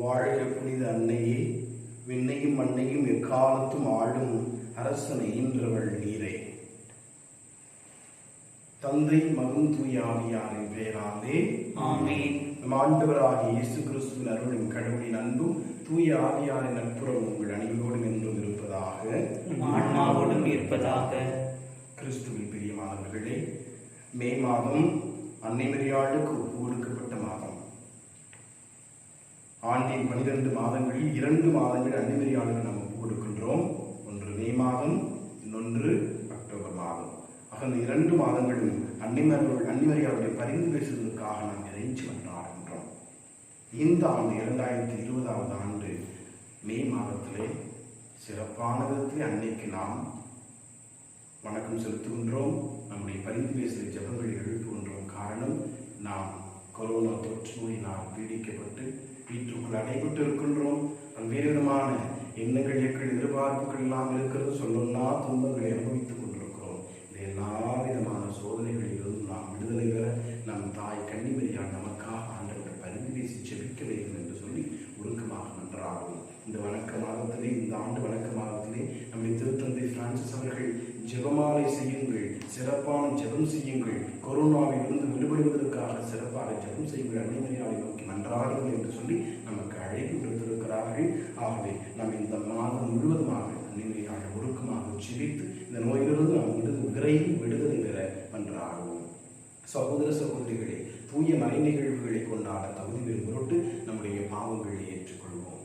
வாழ்க புனித அன்னையே, விண்ணையும் மண்ணையும் எக்காலத்தும் ஆளும் அரசனை ஈன்றவள் நீரே. தந்தை, மகன், தூய ஆவியாரின் பெயராலே ஆமென். நம் ஆண்டவராகிய இயேசு கிறிஸ்துவின் அருளும் கடவுளின் அன்பும் தூய ஆவியாரின் நட்புறவும் உங்கள் அனைவரோடும் என்றும் இருப்பதாக, ஆன்மாவோடும் இருப்பதாக. கிறிஸ்துவின் பிரியமானவர்களே, மே மாதம் அன்னை மரியாளுக்கு ஒப்பு கொடுக்கப்பட்ட மாதம். ஆண்டின் 12 மாதங்களில் 2 மாதங்கள் அன்னை மரியாளுக்கு நாம் ஒப்பு கொடுக்கின்றோம். ஒன்று மே மாதம், இன்னொன்று அக்டோபர் மாதம். ஆக இந்த 2 மாதங்களும் அன்னை மரியாளுடைய பரிந்து பேசுவதற்காக நாம் இறைஞ்சி கொண்டாடுகின்றோம். இந்த ஆண்டு 2020ஆவது ஆண்டு மே மாதத்திலே சிறப்பான விதத்தில் அன்னைக்கு நாம் வணக்கம் செலுத்துகின்றோம். நம்முடைய பரிந்து பேசுகிற ஜபங்களை எழுப்புகின்றோம். காரணம், நாம் கொரோனா தொற்று நோயினால் பீடிக்கப்பட்டு வீட்டுக்குள் அடைபட்டு இருக்கின்றோம். பல்வேறு விதமான எண்ணங்கள், எதிர்பார்ப்புகள் எல்லாம் இருக்கிறது. சொல்லணும்னா துன்பங்களை அனுபவித்துக் கொண்டிருக்கிறோம். இந்த எல்லா விதமான சோதனைகளிலிருந்து நாம் விடுதலை பெற நம் தாய் கன்னிமரியாள் நமக்காக ஆண்டவர்கள் பரிந்து பேசி ஜெபிக்க வேண்டும் என்று சொல்லி உருக்கமாக நன்றாகும். இந்த வணக்க மாதத்திலே, இந்த ஆண்டு வணக்க மாதத்திலே நம்முடைய திருத்தந்தை பிரான்சிஸ் அவர்கள் ஜெபமாலை செய்யுங்கள், சிறப்பான ஜெபம் செய்யுங்கள், கொரோனாவிலிருந்து விடுபடுவதற்காக சிறப்பாக ஜெபம் செய்யுங்கள், அன்னை மரியாளை நோக்கி மன்றாடுங்கள் என்று சொல்லி நமக்கு அழைப்பு விடுத்திருக்கிறார்கள். ஆகவே நாம் இந்த மாதம் முழுவதுமாக அன்னை மரியாளை ஒழுக்கமாக ஜெபித்து இந்த நோயிலிருந்து நாம் விரைவில் விடுதலை பெற மன்றாடுவோம். சகோதர சகோதரிகளே, தூய மறை நிகழ்வுகளை கொண்டாட தகுதி பெறும் பொருட்டு நம்முடைய பாவங்களை ஏற்றுக்கொள்வோம்.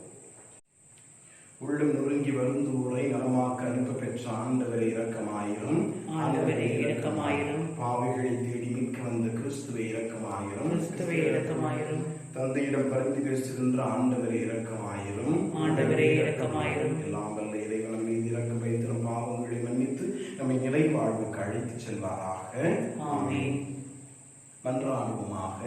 உள்ளம் நொறுங்கி வருந்தூரை நலமாக்க அனுப்ப பெற்ற ஆண்டவரை இரக்கமாயிரும். ஆண்டவரே இரக்கமாயிரும். பாவிகளை தேடி மீட்க வந்த கிறிஸ்துவை இரக்கமாயிரும். கிறிஸ்துவே இரக்கமாயிரும். தந்தையிடம் பரிந்து பேசுகின்ற ஆண்டவரை இரக்கமாயிரும். ஆண்டவரே இரக்கமாயிரும். எல்லாம் வல்ல இறைவன் மீது இரக்கம் வைத்து நம் பாவங்களை மன்னித்து நம்மை நிலை வாழ்வுக்கு அழைத்து செல்வாராக. ஆமென். மன்றாடுவோமாக.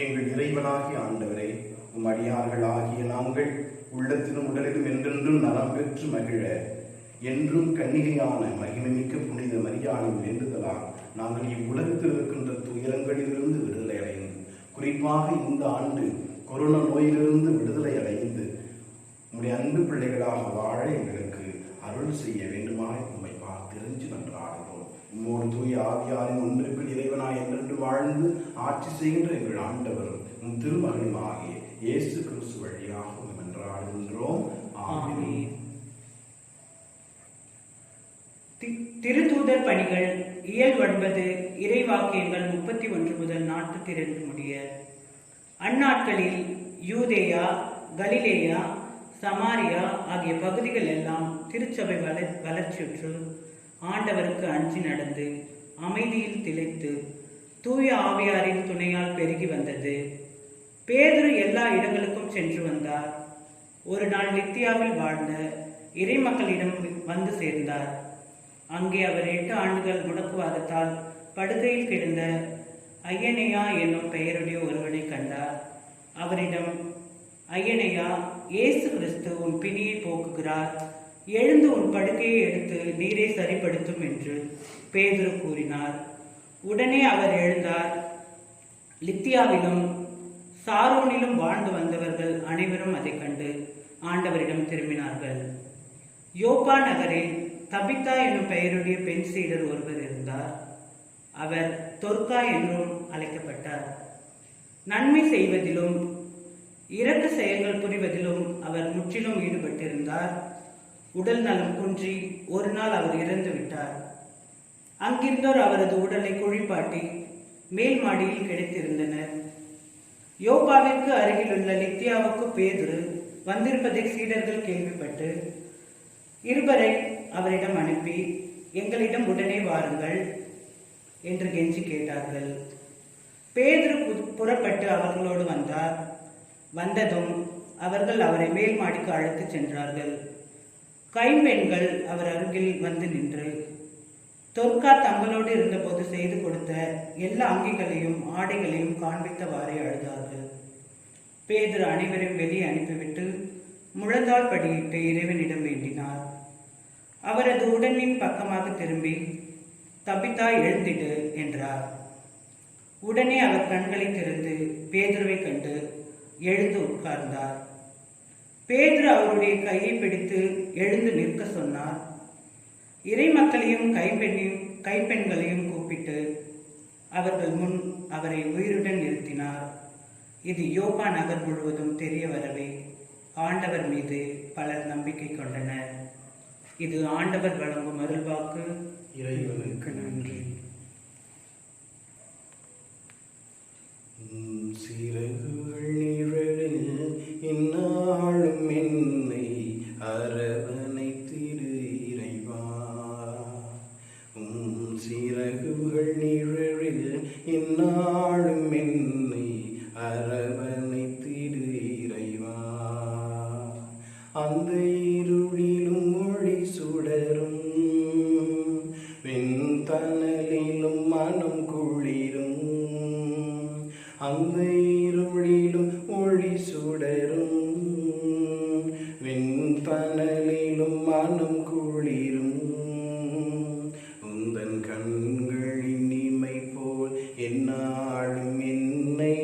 எங்கள் இறைவனாகிய ஆண்டவரை, உம் அடியார்களாகிய நாங்கள் உள்ளத்திலும் உடலிலும் என்றென்றும் நலம் பெற்று மகிழ என்றும் கன்னிகையான மகிமைமிக்க புனித மரியாளின் வேண்டுதலால் நாங்கள் இவ்வுலகத்தில் இருக்கின்ற துயரங்களிலிருந்து விடுதலை அடைந்து, குறிப்பாக இந்த ஆண்டு கொரோனா நோயிலிருந்து விடுதலை அடைந்து உம்முடைய அன்பு பிள்ளைகளாக வாழ எங்களுக்கு அருள் செய்ய வேண்டுமாய் உம்மை பார்த்திருந்து நன்றாடுகிறோம். உம்மோடு தூய ஆவியாரின் ஒன்றிற்குள் இறைவனாய் என்றென்று வாழ்ந்து ஆட்சி செய்கின்ற எங்கள் ஆண்டவரும் உம் திருமகனும் ஆகிய இயேசு கிறிஸ்து வழியாக மன்றாடுகின்றோம். ஆமென். திருத்தூதர் பணிகள் இயல் 9 இறைவாக்கியங்கள் 31 முதல் 42 முடிய. அந்நாட்களில் யூதேயா, கலிலேயா, சமாரியா ஆகிய பகுதிகள் எல்லாம் திருச்சபை வளர்ச்சியுற்று ஆண்டவருக்கு அஞ்சி நடந்து அமைதியில் திளைத்து தூய ஆவியாரின் துணையால் பெருகி வந்தது. பேதுரு எல்லா இடங்களுக்கும் சென்று வந்தார். ஒரு நாள் லித்தியாவில் வாழ்ந்த இறைமக்களிடம் வந்து சேர்ந்தார். அங்கே அவர் 8 ஆண்டுகள் முடக்குவாதத்தால் படுகையில் கிடந்த ஐயனையா என்னும் பெயருடைய ஒருவனை கண்டார். அவரிடம், ஐயனையா, இயேசு கிறிஸ்து உன் பிணியை போக்குகிறார், எழுந்து உன் படுக்கையை எடுத்து நீரை சரிப்படுத்தும் என்று பேதுரு கூறினார். உடனே அவர் எழுந்தார். லித்தியாவிலும் சாரோனிலும் வாழ்ந்து வந்தவர்கள் அனைவரும் அதை கண்டு ஆண்டவரிடம் திரும்பினார்கள். யோப்பா நகரில் தபித்தா என்னும் பெயருடைய பெண் சீடர் ஒருவர் இருந்தார். அவர் தொர்க்கா என்றும் அழைக்கப்பட்டார். நன்மை செய்வதிலும் இரக்க செயல்கள் புரிவதிலும் அவர் முற்றிலும் ஈடுபட்டிருந்தார். உடல் நலம் குன்றி ஒரு நாள் அவர் இறந்து விட்டார். அங்கிருந்தோர் அவரது உடலை குழிப்பாட்டி மேல் மாடியில் கிடைத்திருந்தனர். யோப்பாவிற்கு அருகிலுள்ள லித்தியாவுக்கு பேதுரு வந்திருப்பதை சீடர்கள் கேள்விப்பட்டு இருவரை அவரிடம் அனுப்பி, எங்களிடம் உடனே வாருங்கள் என்று கெஞ்சி கேட்டார்கள். பேதுரு புறப்பட்டு அவர்களோடு வந்தார். வந்ததும் அவர்கள் அவரை மேல் மாடிக்கு அழைத்து சென்றார்கள். கைம்பெண்கள் அவர் அருகில் வந்து நின்று தொர்க்கா தங்களோடு இருந்தபோது செய்து கொடுத்த எல்லா அங்கிகளையும் ஆடைகளையும் காண்பித்தவாறே அழுதார்கள். பேதுரு அனைவரையும் வெளியே அனுப்பிவிட்டு முழந்தாள் படியிட்டு இறைவனிடம் வேண்டினார். அவரது உடலின் பக்கமாக திரும்பி, தபித்தா எழுந்திடு என்றார். உடனே அவர் கண்களை திறந்து பேதுருவை கண்டு எழுந்து உட்கார்ந்தார். பேதுரு அவருடைய கையை பிடித்து எழுந்து நிற்க சொன்னார். இறை மக்களையும் கைப்பெண்களையும் கூப்பிட்டு அவர்கள் முன் அவரை உயிருடன் நிறுத்தினார். இது யோப்பா நகர் முழுவதும் தெரிய வரவே ஆண்டவர் மீது பலர் நம்பிக்கை கொண்டனர். இது ஆண்டவர் வழங்கும் அருள்வாக்கு. இறைவனுக்கு நன்றி. சிறகுகள் நிழலில் இந்நாளும் என்னை அரவணைத்திடு இறைவா. சிறகுகள் நிழலில் இந்நாளும் என்னை அரவணைத்திடு இறைவா. அந்த இருளிலும் மொழி சுடரும் வெண்தனலிலும் மனம் குளிரும். அந்த இருளிலும் ஒளி சுடரும் வெண்தனலிலும் மனம் குளிரும். உந்தன் கண்களின் இமை போல் எந்நாளும் என்னை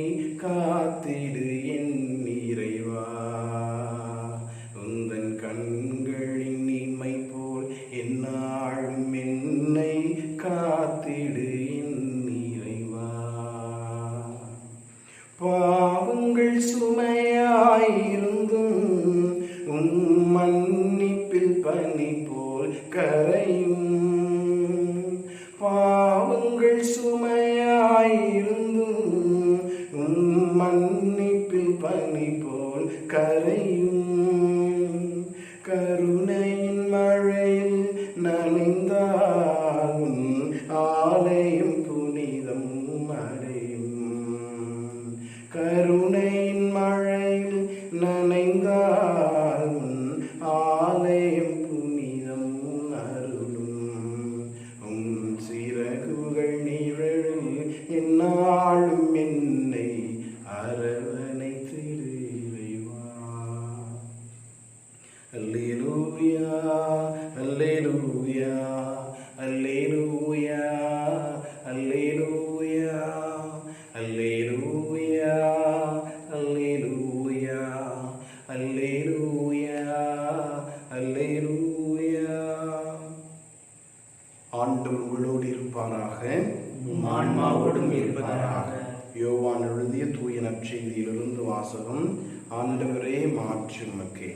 காத்திடு என் இறைவா. உந்தன் கண்களின் இமை போல் எந்நாளும் என்னை காத்திடு என் இறைவா. பாவங்கள் சுமையாயிருந்தும் உன் மன்னிப்பில் பனி போல் கரையும். பாவங்கள் சுமையாயிருந்தும் உன் மன்னிப்பில் பனி போல் கரையும். கருணையின் மழையில் நனைந்தால் உன் ஆலயம் புனிதம் அடையும். கருணையின் மழையில் நனைந்தால் உன் ஆலயம் புனிதம் அருளும். சிறகுகள் நிழலில் எந்நாளும் என்னை அரவணைத்திடு இறைவா. அல்லேலூயா அல்லேலூயா அல்லேலூயா அல்லேலூயா அல்லேலூயா அல்லேலூயா அல்லேலூயா அல்லேலூயா. ஆண்டவர் உங்களோடு இருப்பாராக, ஆன்மாவோடும் இருப்பதாக. யோவான் எழுதிய தூய நற்செய்தியிலிருந்து வாசகம். ஆண்டவரே மாற்றி உமக்கே.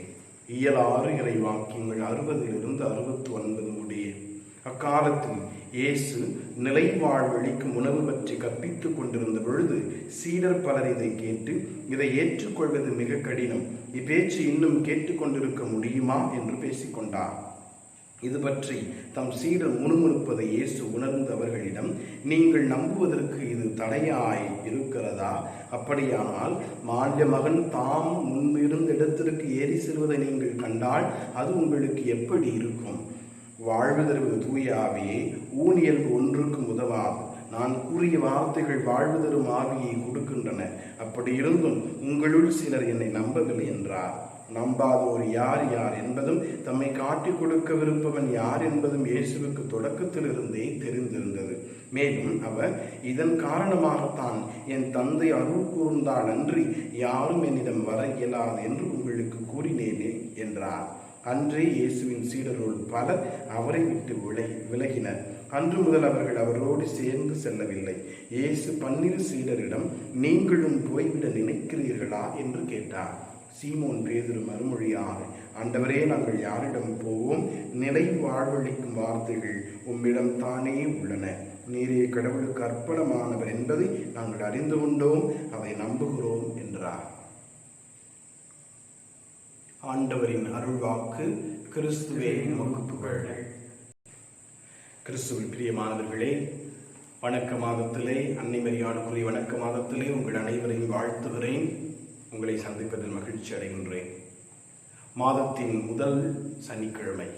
இயலாறு இறை வாக்கியங்கள் 60 69 முடிய. அக்காலத்தில் இயேசு நிலை வாழ்வழிக்கும் உணவு பற்றி கற்பித்துக் கொண்டிருந்த பொழுது சீடர் பலர் இதை கேட்டு, இதை ஏற்றுக்கொள்வது மிக கடினம், இப்பேச்சு இன்னும் கேட்டுக்கொண்டிருக்க முடியுமா என்று பேசிக்கொண்டார். இது பற்றி தம் சீடர் முணுமுணுப்பதை இயேசு உணர்ந்து அவர்களிடம், நீங்கள் நம்புவதற்கு இது தடையாய் இருக்கிறதா? அப்படியானால் மானிட மகன் தாம் முன்பிருந்த இடத்திற்கு ஏறி செல்வதை நீங்கள் கண்டால் அது உங்களுக்கு எப்படி இருக்கும்? வாழ்வு தருவது தூய ஆவியே, ஊனியல்பு ஒன்றுக்கும் உதவாது. நான் கூறிய வார்த்தைகள் வாழ்வு தரும் ஆவியை கொடுக்கின்றன. அப்படி இருந்தும் உங்களுள் சிலர் என்னை நம்பவில்லை என்றார். நம்பாதோர் யார் யார் என்பதும் தம்மை காட்டிக் கொடுக்கவிருப்பவன் யார் என்பதும் இயேசுவுக்கு தொடக்கத்திலிருந்தே தெரிந்திருந்தது. மேலும் அவர், இதன் காரணமாகத்தான் என் தந்தை அருள் கூர்ந்தால் அன்றி யாரும் என்னிடம் வர இயலாது என்று உங்களுக்கு கூறினேனே என்றார். அன்றே இயேசுவின் சீடருள் பலர் அவரை விட்டு விலகினர். அன்று முதல் அவர்கள் அவரோடு சேர்ந்து செல்லவில்லை. இயேசு 12 சீடரிடம், நீங்களும் போய்விட நினைக்கிறீர்களா என்று கேட்டார். சீமோன் பேதுரு மறுமொழியாக, ஆண்டவரே, நாங்கள் யாரிடம் போவோம்? நிலை வாழ்வழிக்கும் வார்த்தைகள் உம்மிடம் தானே உள்ளன. நீரே கடவுளுக்கு அர்ப்பணமானவர் என்பதை நாங்கள் அறிந்து கொண்டோம், அதை நம்புகிறோம் என்றார். ஆண்டவரின் அருள்வாக்கு. கிறிஸ்துவே உமக்கு புகழ். கிறிஸ்துவில் பிரியமானவர்களே, வணக்க மாதத்திலே, அன்னை மரியாளுக்குரிய வணக்க மாதத்திலே உங்கள் அனைவரையும் வாழ்த்துகிறேன். உங்களை சந்திப்பதில் மகிழ்ச்சி அடைகின்றேன். மாதத்தின் முதல் சனிக்கிழமை,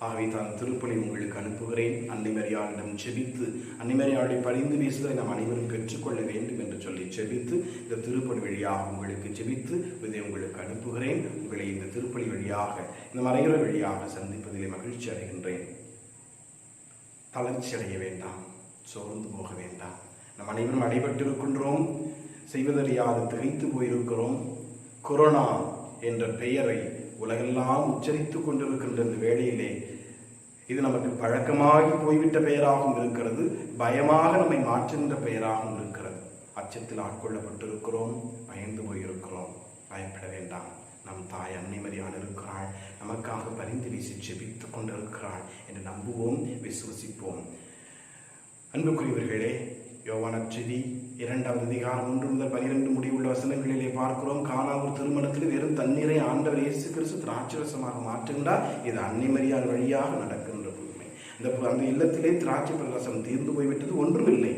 ஆகவே தான் திருப்பலி உங்களுக்கு அனுப்புகிறேன். அன்னை மரியாளிடம் செபித்து, அன்னை மரியாளை பரிந்து பேசுவதை நாம் அனைவரும் பெற்றுக்கொள்ள வேண்டும் என்று சொல்லி செபித்து, இந்த திருப்பலி வழியாக உங்களுக்கு செபித்து இதை உங்களுக்கு அனுப்புகிறேன். உங்களை இந்த திருப்பலி வழியாக, இந்த மறையுறை வழியாக சந்திப்பதிலே மகிழ்ச்சி அடைகின்றேன். தளர்ச்சி அடைய வேண்டாம், சோர்ந்து போக வேண்டாம். நம் அனைவரும் அடைபட்டிருக்கின்றோம், செய்வதறியாது திகைத்து போயிருக்கிறோம். கொரோனா என்ற பெயரை உலகெல்லாம் உச்சரித்துக் கொண்டிருக்கின்ற இந்த வேளையிலே இது நமக்கு பழக்கமாகி போய்விட்ட பெயராகவும் இருக்கிறது, பயமாக நம்மை மாற்றுகின்ற பெயராகவும் இருக்கிறது. அச்சத்தில் ஆட்கொள்ளப்பட்டிருக்கிறோம், பயந்து போயிருக்கிறோம். பயப்பட வேண்டாம். நம் தாய் அன்னை மரியாள் இருக்கிறாள், நமக்காக பரிந்து வீசி ஜெபித்துக் கொண்டிருக்கிறாள் என்று நம்புவோம், விசுவசிப்போம். அன்புக்குரியவர்களே, யோவான் நற்செய்தி 2வது அதிகாரம் 1 முதல் 12 முடிவுள்ள வசனங்களிலே பார்க்கிறோம். கானாவூர் திருமணத்தில் வெறும் தண்ணீரை ஆண்டவர் இயேசு கிறிஸ்து திராட்சரசமாக மாற்றுகின்றார். இது அன்னை மரியாள் வழியாக நடக்கின்ற புதுமை. அந்த இல்லத்திலே திராட்சை ரசம் தீர்ந்து போய்விட்டது, ஒன்றுமில்லை.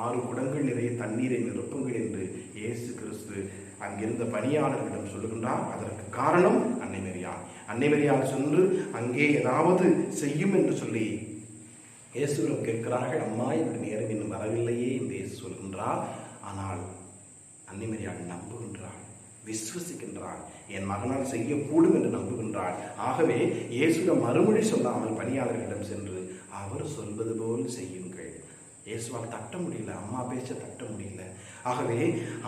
6 குடங்கள் நிறைய தண்ணீரை நிரப்புங்கள் என்று இயேசு கிறிஸ்து அங்கிருந்த பணியாளர்களிடம் சொல்லுகின்றார். அதற்கு காரணம் அன்னை மரியாள். அன்னை மரியாள் சென்று அங்கே ஏதாவது செய்யும் என்று சொல்லி இயேசுவிடம் கேட்கிறார்கள். அம்மா, இவருடைய நேரம் இன்னும் வரவில்லையே என்று இயேசு சொல்கின்றார். ஆனால் அன்னை மரியாள் நம்புகின்றாள், விசுவசிக்கின்றாள், என் மகனால் செய்யக்கூடும் என்று நம்புகின்றாள். ஆகவே இயேசுவிடம் மறுமொழி சொல்லாமல் பணியாளர்களிடம் சென்று அவர் சொல்வது போல் செய்யுங்கள். இயேசுவால் தட்ட முடியல, அம்மா பேச்ச தட்ட முடியல. ஆகவே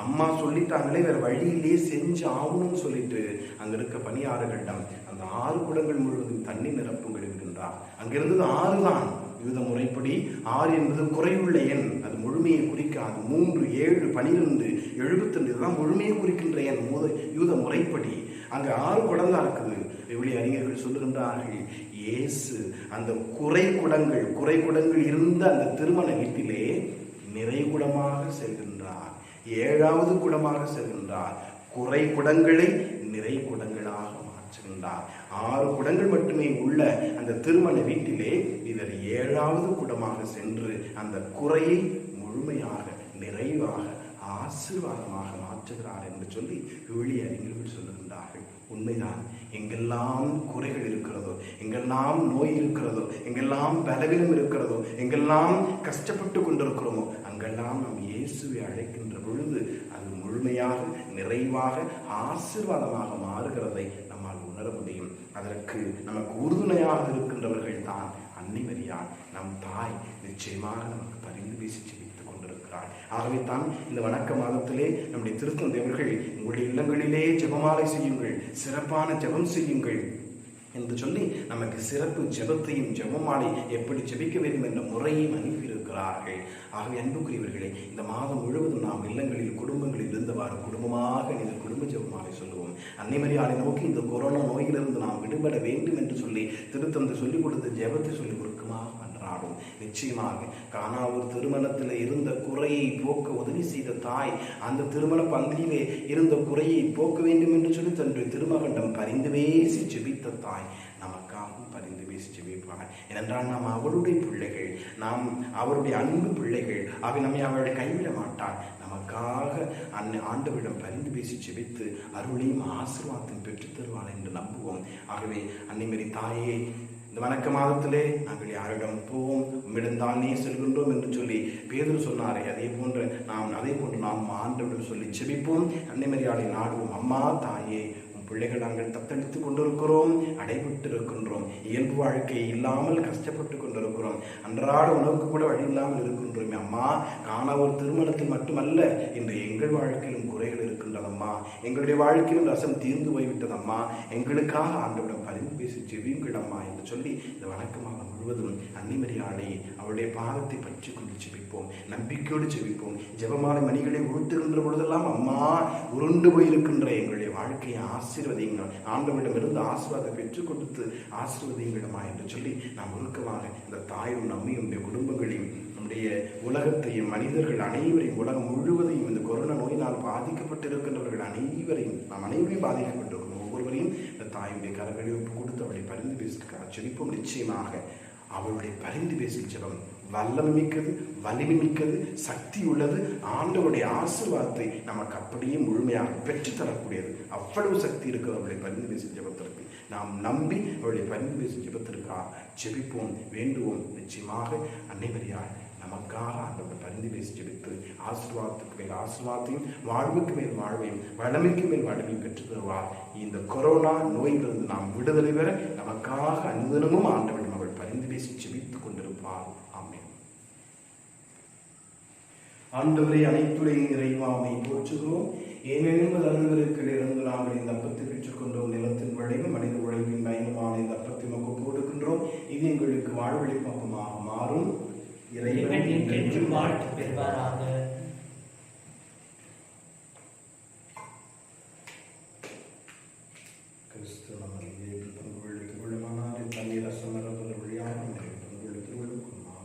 அம்மா சொல்லிட்டாங்களே, வேற வழியிலே செஞ்சு ஆகணும்னு சொல்லிட்டு அங்க இருக்க பணியாளர்களிடம் அந்த 6 குடங்கள் முழுவதும் தண்ணீர் நிரப்புங்கள் என்கின்றார். அங்கிருந்தது 6 தான். யூத முறைப்படி 6 என்பது குறையுள்ள எண், அது முழுமையை குறிக்காது. 3, 7, 12, 72 இதுதான் முழுமையை குறிக்கின்ற எண் யூத முறைப்படி. அங்க 6 குடம் தான் இருக்குது. விவிலிய அறிஞர்கள் சொல்லுகின்றார்கள், இயேசு அந்த குறை குடங்கள் இருந்த அந்த திருமண வீட்டிலே நிறைகுடமாக செல்கின்றார், 7வது குடமாக செல்கின்றார். குறை குடங்களை நிறை குடங்களாக மாற்றுகின்றார். 6 குடங்கள் மட்டுமே உள்ள அந்த திருமண வீட்டிலே இவர் 7வது குடமாக சென்று அந்த குறையை முழுமையாக நிறைவாக ஆசீர்வாதமாக மாற்றுகிறார் என்று சொல்லி விவிலிய அறிஞர்கள் சொல்லுகின்றார்கள். உண்மைதான். எங்கெல்லாம் குறைகள் இருக்கிறதோ, எங்கெல்லாம் நோய் இருக்கிறதோ, எங்கெல்லாம் பலவீனம் இருக்கிறதோ, எங்கெல்லாம் கஷ்டப்பட்டு கொண்டிருக்கிறோமோ, அங்கெல்லாம் நாம் இயேசுவை அழைக்கின்ற பொழுது அது முழுமையாக நிறைவாக ஆசீர்வாதமாக மாறுகிறதை நம்மால் உணர முடியும். அதற்கு நமக்கு உறுதுணையாக இருக்கின்றவர்கள் தான் அன்னை மரியாள், நம் தாய். நிச்சயமாக நமக்கு பரிந்து பேசி ஜெபித்துக் கொண்டிருக்கிறாள். ஆகவே தான் இந்த வணக்க மாதத்திலே நம்முடைய திருத்தந்தையவர்கள் உங்களுடைய இல்லங்களிலே ஜெபமாலை செய்யுங்கள், சிறப்பான ஜெபம் செய்யுங்கள் என்று சொல்லி நமக்கு சிறப்பு ஜெபத்தையும் ஜெபமாலை எப்படி ஜெபிக்க வேண்டும் என்ற முறையும் அனுப்பியிருக்கிறார்கள். ஆகவே அன்புக்குரியவர்களே, இந்த மாதம் முழுவதும் நாம் இல்லங்களில் குடும்பங்களில் இருந்தவாறு குடும்பமாக இந்த குடும்ப ஜெபமாலை சொல்லுவோம். அன்னை மரியாளை நோக்கி இந்த கொரோனா நோயிலிருந்து நாம் விடுபட வேண்டும் என்று சொல்லி திருத்தந்தை சொல்லிக் கொடுத்த ஜெபத்தை சொல்லி கொடுக்குமாக அன்றாடும். நிச்சயமாக கானாவூர் திருமணத்தில் இருந்த குறையை போக்க உதவி செய்த தாய் அந்த திருமண பந்தியிலே இருந்த குறையை போக்க வேண்டும் என்று சொல்லி தன்னுடைய திருமகனிடம் பரிந்து பேசி ஜெபித்த தாய் நமக்காகவும் பரிந்து பேசி ஜெபிப்பார். ஏனென்றால் நாம் அவருடைய பிள்ளைகள், நாம் அவருடைய அன்பு பிள்ளைகள். அவை நம்மை அவளை கைவிட மாட்டாள். நமக்காக ஆண்டவரிடம் பரிந்து பேசி ஜெபித்து அருளையும் ஆசீர்வாதத்தையும் பெற்றுத் தருவாள் என்று நம்புவோம். ஆகவே அன்னை மரி தாயே, இந்த வணக்க மாதத்திலே நாங்கள் யாரிடம் போவோம், உம்மிடம்தானே செல்கின்றோம் என்று சொல்லி பேதுரு சொன்னாரே, அதே போன்று நாம் ஆண்டவரிடம் சொல்லி ஜெபிப்போம். அன்னை மரியாளை நாடுவோம். அம்மா தாயே, பிள்ளைகள் நாங்கள் தத்தெடுத்துக் கொண்டிருக்கிறோம், அடைபட்டு இருக்கின்றோம், இயல்பு வாழ்க்கை இல்லாமல் கஷ்டப்பட்டு கொண்டிருக்கிறோம், அன்றாட உணவுக்கு கூட வழி இல்லாமல் இருக்கின்றோம். அம்மா, கானாவூர் திருமணத்தில் மட்டுமல்ல, இன்று எங்கள் வாழ்க்கையிலும் குறைகள் இருக்கின்றதம்மா. எங்களுடைய வாழ்க்கையிலும் ரசம் தீர்ந்து போய்விட்டதம்மா. எங்களுக்காக ஆண்டவரிடம் பரிந்து பேசி ஜெபியுங்கள் அம்மா என்று சொல்லி இந்த வணக்கமாக முழுவதும் அன்னை மரியாளை அவருடைய பாதத்தை பற்றி கொண்டு ஜெபிப்போம், நம்பிக்கையோடு ஜெபிப்போம். ஜெபமாலை மணிகளை உருட்டுகின்ற பொழுதெல்லாம் அம்மா, உருண்டு போயிருக்கின்ற எங்களுடைய வாழ்க்கையை ஆசீர்வதியுங்கள், ஆண்டவரிடமிருந்து ஆசீர்வாதம் பெற்றுக் கொடுத்து ஆசீர்வதியுங்களம்மா என்று சொல்லி நாம் உருக்கமாக இந்த தாயும் நம்மையும் குடும்பங்களையும் நம்முடைய உலகத்தையும் மனிதர்கள் அனைவரையும் உலகம் முழுவதையும் இந்த கொரோனா நோயினால் பாதிக்கப்பட்டிருக்கின்றவர்கள் அனைவரையும் நாம் அனைவரையும் பாதிக்கப்பட்டிருக்கிறோம். ஒவ்வொருவரையும் இந்த தாயுடைய கரங்களை ஒப்பு கொடுத்து அவளை பரிந்து பேசுகிறார் ஜெபிப்போம். நிச்சயமாக அவளுடைய பரிந்து பேசும் ஜெபம் வல்லமை மிக்கது, வலிமை மிக்கது, சக்தி உள்ளது. ஆண்டவருடைய ஆசீர்வாதத்தை நமக்கு அப்படியே முழுமையாக பெற்றுத்தரக்கூடியது. அவ்வளவு சக்தி இருக்கிறது அவளுடைய பரிந்து பேசும் ஜெபத்திற்கு. நாம் நம்பி அவளுடைய பரிந்து பேசும் ஜெபத்திற்காக ஜெபிப்போம், வேண்டுவோம். நிச்சயமாக அன்னை மரியாள் நமக்காக ஆண்டவர் பரிந்து பேசி ஜெபித்து ஆசீர்வாதத்துக்கு மேல் ஆசீர்வாதத்தையும் வாழ்வுக்கு மேல் வாழ்வையும் வளமைக்கு மேல் வளமையும் பெற்று தருவார். இந்த கொரோனா நோயிலிருந்து நாம் விடுதலை பெற நமக்காக அனுதினமும் ஆண்டவரிடம் அவள் பரிந்து பேசி ஜெபித்துக் கொண்டிருப்பார். ஆமென். ஆண்டவரை அனைத்துடைய இறைவாமை போற்றுகிறோம். ஏனெனும் அருள்வருக்கள் இருந்து நாங்கள் இந்த அப்பத்தை பெற்றுக்கொண்டோம். நிலத்தின் விளைவு மனித உழைப்பின் பயணமான இந்த அப்பத்தை நமக்கு கொடுக்கின்றோம். இது எங்களுக்கு வாழ்வழிப்பமாக மாறும். இறைவன் என்றென்றும் வாழ்த்து பெறுவாராக.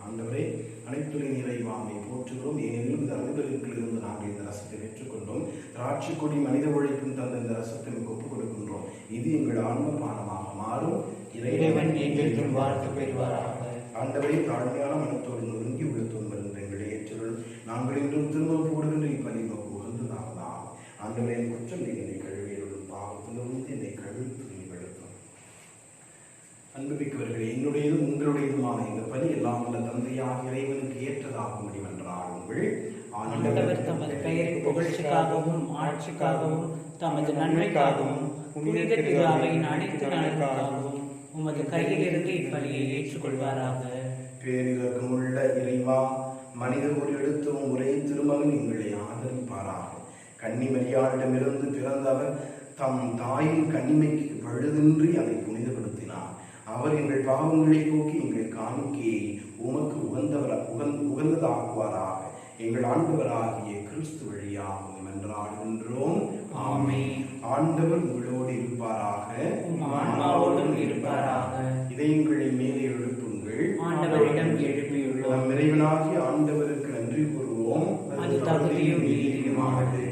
ஆண்டவரே, அனைத்துறை நிறைவாமை போற்றுகிறோம். ஏனெனிலும் இந்த அருள்வருக்களிலிருந்து நாங்கள் இந்த ரசத்தை பெற்றுக்கொண்டோம். திராட்சை கொடி மனித உழைப்பும் தந்த இந்த ரசத்தை ஒப்புக் கொடுக்கின்றோம். இது எங்கள் ஆன்ம பானமாக மாறும். இறைவன் என்றென்றும் வாழ்த்து பெறுவாராக. ஆண்டவரை, தாழ்மையான மனத்தோடு நொறுங்கி உள்ளத்தோடு வருகின்ற எங்களை ஏற்றுகள் நாங்கள் இன்றும் திரும்ப போடுகின்ற இப்பணி நோக்கு உகந்ததாகலாம். ஆண்டவரை, என் குற்றம் என்னை கழுவியருளும், பாவத்திலிருந்து என்னை கழுவி துணிவெடுக்கும். அன்புமிக்கவர்களே, என்னுடையதும் உங்களுடையதுமான இந்த பணி எல்லாம் உள்ள தந்தையாக இறைவனுக்கு ஏற்றதாக முடிவென்றால் உங்கள் ஆண்டவர் தமது பெயரின் புகழ்ச்சிக்காகவும் ஆட்சிக்காகவும் தமது நன்மைக்காகவும் புனித திரு அவையின் அனைத்து நலனுக்காகவும் உமது கையிலிருந்து இப்பலியை ஏற்றுக்கொள்வாராக. பேரிலக்கமுள்ள இறைவா, மனிதர் ஒரு எழுத்தும் ஒரே திருமகன் எங்களை ஆதரிப்பாராக. கன்னிமரியாளிடமிருந்து பிறந்தவர் தம் தாயின் கன்னிமைக்கு பழுதின்றி அதை புனிதப்படுத்தினார். அவர் எங்கள் பாவங்களை போக்கி எங்கள் காணிக்கையை உமக்கு உகந்ததாக்குவாராக. எங்கள் ஆண்டவராகிய கிறிஸ்து வழியாகும் என்றாடுகின்றோம். ஆமென். ஆண்டவர் உங்களோடு இருப்பாராக, ஆன்மாவோடும் இருப்பாராக. இதயங்களை மேலே எழுப்புங்கள். ஆண்டவரிடம் எழுப்பியுள்ளோம். நம் இறைவனாகிய ஆண்டவருக்கு நன்றி கூறுவோம். அது தகுதியும் நீதியுமானது.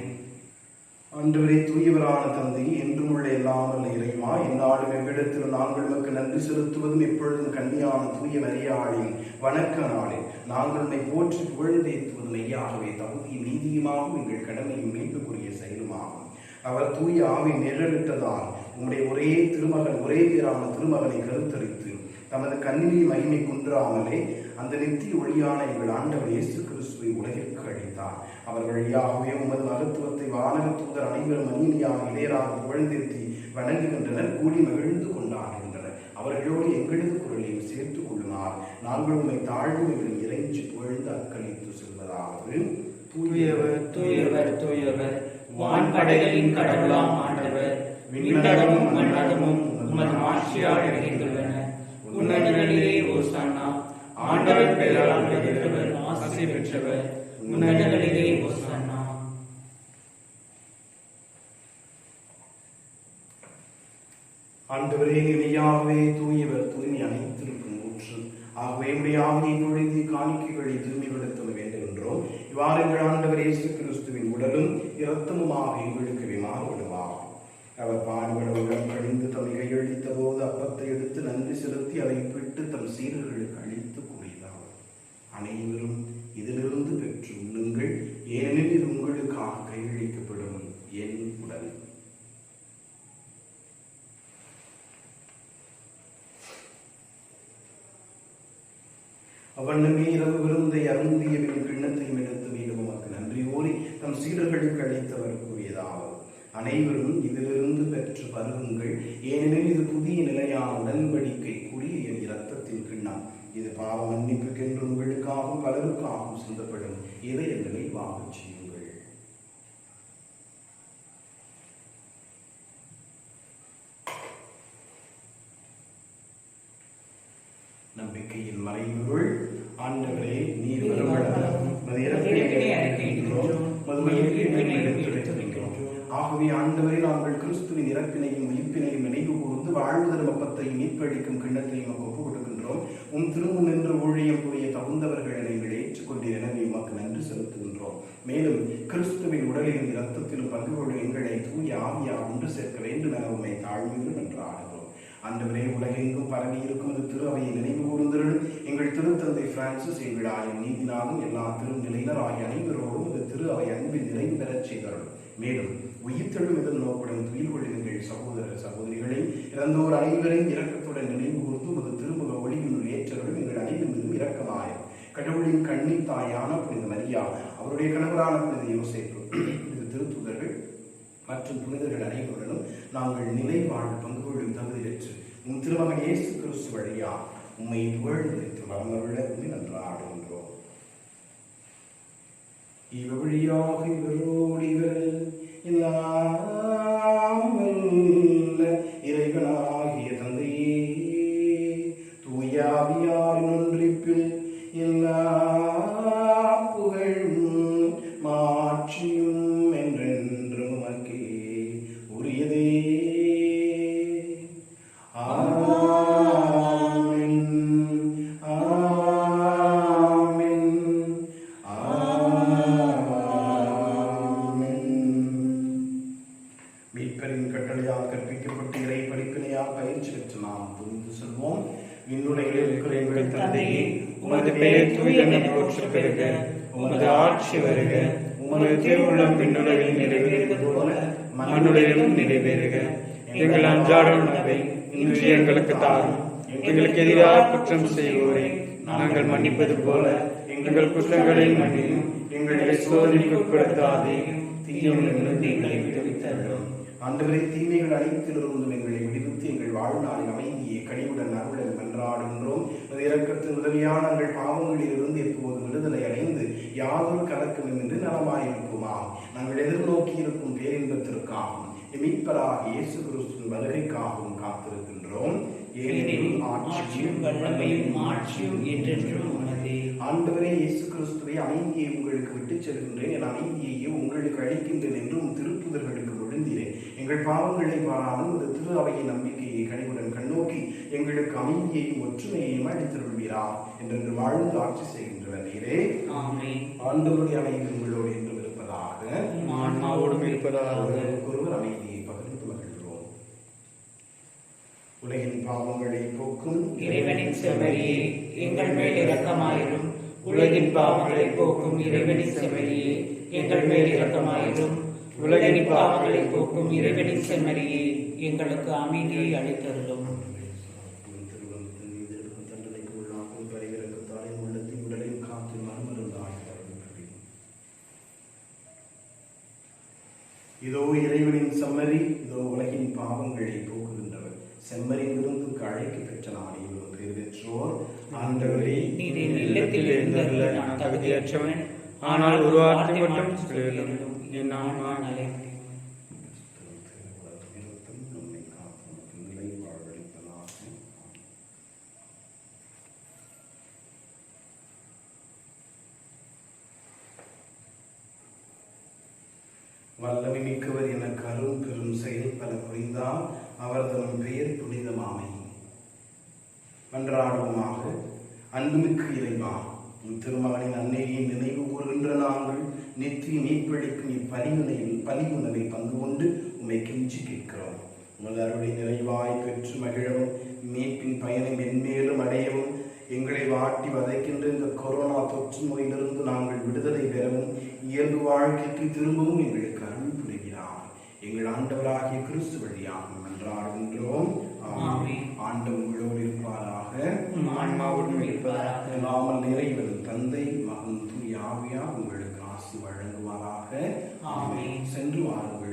ஆண்டவரே, தூயவரான தந்தை, என்றும் உள்ள எல்லாமல் இறைவா, எந்நாளும் எவ்விடத்திலும் நாங்கள் உமக்கு நன்றி செலுத்துவதும் எப்பொழுதும் கன்னியான தூய மரியாளின் வணக்க நாளில் நாங்கள் உம்மை போற்றி புகழ்ந்தேத்துவதும் மெய்யாகவே தகுதியும் நீதியுமாகவும் எங்கள் கடமையும் மீட்புக்குரிய செயலுமாகும். அவர் தூய ஆவி நிழலிட்டதால் உம்முடைய ஒரே பேரான திருமகனை கருத்தரித்து தமது கண்ணினை மகிமை குன்றாமலே அந்த நித்திய ஒளியான எங்கள் ஆண்டவர் இயேசு கிறிஸ்துவை உலகிற்கு அளித்தார். அவர் வழியாகவே உமது மகத்துவத்தை வானக தூதர் அனைவரும் அந்நியாக இளையராக புகழ்ந்தேத்தி வணங்குகின்றனர், கூடி மகிழ்ந்து கொண்டாடுகின்றனர். அவர்களோடு எங்களது குரலையும் சேர்த்துக் கொள்ளுமாறு நாங்கள் உண்மை தாழ்வு இறைஞ்சி புகழ்ந்து அக்களித்து செல்வதாவது. தூயவர் தூயவர் தூயவர், வான்படைகளின் கடவுளாம் ஆண்டவர், விண்ணகமும் மண்ணகமும் உமது ஆட்சியால் நிறைந்துள்ளன. உன்னதங்களிலே ஓசானா. ஆண்டவர் பெயரால் வருகிறவர் ஆசி பெற்றவர். உன்னதங்களிலே ஓசானா. ஆண்டவரே, மெய்யாகவே தூயவர், தூய்மை அனைத்திற்கும் ஊற்று. ஆகவே உடைய ஆவியை பொழிந்து காணிக்கைகளை தூய்மைப்படுத்த வேண்டுகின்றோம். இவ்வாறு எங்கள் ஆண்டவர் இயேசு கிறிஸ்துவின் உடலும் இரத்தமுமாக எங்களுக்கு விமாறுவதுவாகும். அவர் பாடுபடுவதுடன் கழிந்து தம் கையளித்த போது அப்பத்தை எடுத்து நன்றி செலுத்தி அதை பிட்டு தம் சீடர்களுக்கு அளித்து கூறினார், அனைவரும் இதிலிருந்து பெற்று உண்ணுங்கள், ஏனெனில் இது உங்களுக்காக கையளிக்கப்படும் என் உடல். அவ்வண்ணமே இரவு விருந்தை அருந்தியவின் கிண்ணத்தையும் எடுத்து மீண்டும் உமக்கு நன்றி ஓரி தம் சீடர்களுக்கு அளித்தவர் கூறியதாவது, அனைவரும் இதிலிருந்து பெற்று பருகுங்கள், ஏனெனில் இது புதிய நிலையான உடன்படிக்கைக்குரிய என் இரத்தத்தின் கிண்ணம். இது பாவ மன்னிப்புக்கென்று உங்களுக்காகவும் பலருக்காகவும் சிந்தப்படும். இதை எங்களை வாங்கச் செய்யுங்கள். நம்பிக்கையின் மறைபொருள். ஆண்டவரே, நீர் ஆகவே ஆண்டவரே, நாங்கள் கிறிஸ்துவின் இறப்பினையும் உயிர்ப்பினையும் நினைவு கூர்ந்து வாழ்வுதரும் அப்பத்தையும் மீட்பளிக்கும் கிண்ணத்தையும் ஒப்புக் கொடுக்கின்றோம். உம் திருமுன் நின்று ஊழியம் புரிய தகுந்தவர்களை நீங்கள் ஏற்றுக்கொண்டீர், எனவே உமக்கு நன்றி செலுத்துகின்றோம். மேலும் கிறிஸ்துவின் உடலிலும் இரத்தத்திலும் பங்கு கொள்ளும் எங்களை தூய ஆவியாக ஒன்று சேர்க்க வேண்டும் என உண்மை தாழ்மையுடன் என்றாடுகிறோம். ஆண்டவரே, உலகெங்கும் பரவி இருக்கும் இந்த திரு அவையை நினைவு கூர்ந்தருளும். எங்கள் திருத்தந்தை பிரான்சிஸ், எங்கள் ஆயர் நீதிநாதன், எல்லா திருநிலையினர் ஆகிய அனைவரோடும் இந்த திரு அவை அன்பில் நிறைவு பெறச் செய்தருளும். மேலும் உயிர்த்தெழும் இதன் நோக்குடன் துயில் கொள்ளும் எங்கள் சகோதர சகோதரிகளை இறந்தோர் அனைவரையும் இரக்கத்துடன் நினைவு கூர்ந்து ஒரு திருமுக ஒளியினுள் ஏற்றருளும். எங்கள் அனைவர் மீதும் இரக்கமாய கடவுளின் கண்ணீர் தாயான புனித மரியா, அவருடைய கணவரான புனித யோசேப்பு, இந்த திருத்தூதர்கள் மற்றும் புனிதர்கள் அனைவருடனும் நாங்கள் நிலை வாழ்வு பங்கு கொள்ளும் தகுதி பெற்று உம் திருமகன் இயேசு கிறிஸ்து வழியா உம்மை புகழ்ந்து வளர்ந்துள்ள நன்றாடுகின்றோம். இவ்வழியாக இவரோடு இவரில் எல்லாம் இறைவனாகிய தந்தையே, தூய ஆவியாரின் ஒன்றிப்பில் எல்லா புகழும் மாட்சியும் என்றென்றும் உமக்கே உரியதே. ஆமென், ஆமென், ஆமென். மீட்பரின் கட்டளையால் கற்பிக்கப்பட்டு இறை படிப்பினையால் பயிற்சி பெற்று நாம் புரிந்து செல்வோம். விண்ணுலகில் இருக்கிற எங்கள் தந்தையே, உமது பெயர் தூயதென போற்றப் பெறுக. உமது ஆட்சி வருக. உமது திருவுள்ளம் விண்ணுலகில் நிறைவேறுவது போல மண்ணுலகிலும் நிறைவேறுக. எங்கள் அன்றாட உணவை இன்று எங்களுக்கு தாரும். எங்களுக்கு எதிராக குற்றம் செய்வோரை நாங்கள் மன்னிப்பது போல எங்கள் குற்றங்களை மன்னியும். எங்களை சோதனைக்கு உட்படுத்தாதேயும், தீமையிலிருந்து எங்களை விடுவித்தருளும். ஆண்டவரே, தீமைகள் அனைத்திலிருந்தும் எங்களை விடுவித்து எங்கள் வாழ்நாளின் அமைதியை கனிவுடன் அருளுடன் மன்றாடுகின்றோம். இரக்கத்தின் உதவியான எங்கள் பாவங்களில் இருந்து எப்போது விடுதலை அடைந்து யாதொரு கலக்கமின்றி நலமாயிருக்குமா. நாங்கள் எதிர்நோக்கி இருக்கும் பேரின்பத்திற்காகவும் மீட்பராகிய இயேசு கிறிஸ்துவின் வருகைக்காகவும் காத்திருக்கின்றோம். ஏனெனில் ஆட்சியும் வல்லமையும் மாட்சியும் என்றென்றும் உமதே. ஆண்டவரே இயேசு கிறிஸ்துவை, அமைதியை உங்களுக்கு விட்டுச் செல்கின்றேன், என் அமைதியையே உங்களுக்கு அளிக்கின்றேன் என்றும் திருப்புதர்களுக்கு விழுந்தீரேன். எங்கள் பாவங்களை பாராமல் இந்த திரு அவையின் நம்பிக்கையை கனிவுடன் கண்ணோக்கி எங்களுக்கு அமைதியையும் ஒற்றுமையையும் அளித்திருள்வீரா என்று வாழ்ந்து ஆட்சி செய்கின்றவர் நீரே. ஆண்டவருடைய அமைதி உங்களோடு என்றும் இருப்பதாக, ஆன்மாவோடும் இருப்பதாக. ஒருவர் அமைதியை பகிர்ந்து மகிழ்கிறோம். உலகின் பாவங்களை போக்கும் இறைவனின் செம்மறியே, எங்கள் மேல் இரக்கமாயிரும். உலகின் பாவங்களை போக்கும் இறைவனின் செம்மறியே, எங்கள் மேல் இரக்கமாயிரும். உலகின் பாவங்களை போக்கும் இறைவனின் செம்மறியே, எங்களுக்கு அமைதியை அளித்தருளும். இதோ இறைவனின் செம்மறி, இதோ உலகின் பாவங்களை போக்குகின்றவர். செம்மறி விருந்துக்கு அழைக்க பெற்ற நானே பேர் பெற்றோர். ஆண்டவரே, நீர் என் இல்லத்தில் இருந்தருள நான் தகுதியற்றவன். ஆனால் ஒரு வார்த்தை மட்டும் சொல்லியிருந்தும் என் ஆன்மா நலம். வல்லமை மிக்கவர் எனக்கு அரும் பெரும் செயல் பல புரிந்தால் அவர் தம் பெயர் புனிதமாமை. மன்றாடுவோமாக. அன்புமிக்க இறைவா, உன் திருமகனின் அன்னையை நினைவு கூறுகின்ற நாங்கள் நித்திய மீட்பளிக்கும் இப்பலியுணவை பங்கு கொண்டு உம்மை கெஞ்சி கேட்கிறோம். உங்கள் அருளை நிறைவாய் பெற்று மகிழவும், மீட்பின் பயனை மென்மேலும் அடையவும், எங்களை வாட்டி வதைக்கின்ற இந்த கொரோனா தொற்று நோயிலிருந்து நாங்கள் விடுதலை பெறவும், இயல்பு வாழ்க்கைக்கு திரும்பவும் எங்களுக்கு அருள் புரிகிறார். எங்கள் ஆண்டவராகிய கிறிஸ்து வழியாக மன்றாடுகின்றோம். ஆண்டவர் உங்களோடு இருப்பாராக, ஆன்மாவோடும் இருப்பாராக. நாமல் நிறைவன் தந்தை, மகன், தூய ஆவியார் உங்களுக்கு ஆசி வழங்குவாராக. சென்று வாருங்கள்.